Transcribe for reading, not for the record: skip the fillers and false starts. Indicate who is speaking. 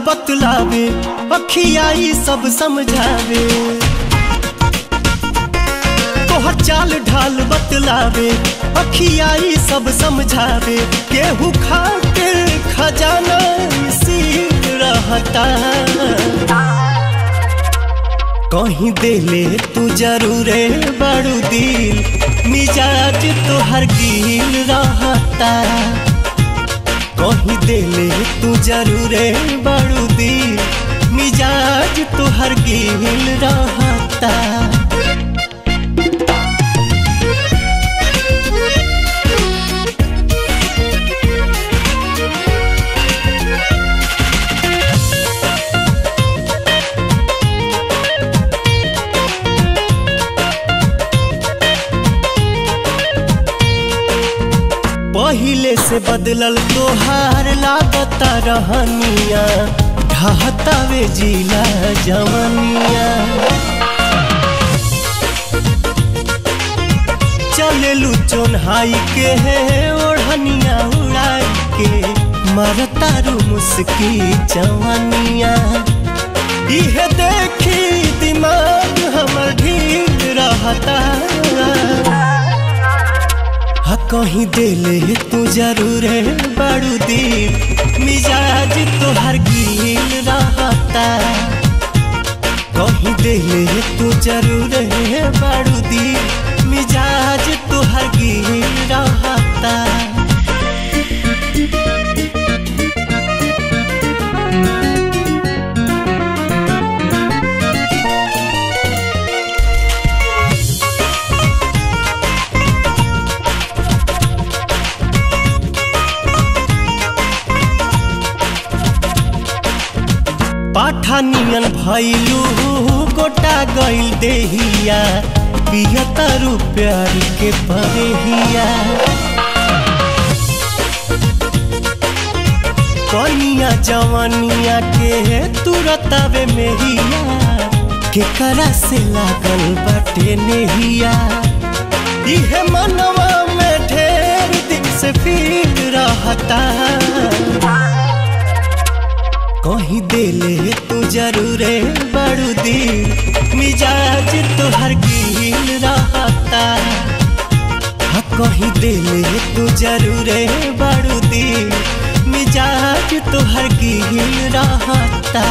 Speaker 1: बतलावे अखियाई सब समझावे। तोहर चाल ढाल बतलावे अखियाई सब समझावे। केहू खातिर खजाना सील रहता। कहीं देले तू जरूरे बड़ू दिल मिजाज तोहर गिल रहता। कहीं देले तू जरूरे बड़ू दिल मिजाज तोहर गिल रहता। पहिले से बदलल तोहार लागता रहनिया। ढहतावे जिला जवनिया। चलेलू चोन्हाई के है ओढ़निया उड़ाई के। मरतारू मुस्की जवनिया। इहे देखी दिमाग हमर ढील रहता। कहीं देले तू जरूरे बड़ू दिल मिजाज तोहर गिल रहता। कहीं देले तू जरूरे बड़ू दिल मिजाज तोहर गिल रहता। पाठानियन भैलू गोटा गइल देहिया। पियतारू प्यार के परेहिया। कनिया जवनिया के तुरतावे मेहिया। केकरा से लागल बाटे नेहिया। इहे मनवा में ढेर दिन से फील रहता। कहीं देले तू जरूरे बड़ू दिल मिजाज तोहर गिल रहता। कहीं देले तू जरूरे बड़ू दिल मिजाज तोहर गिल रहता।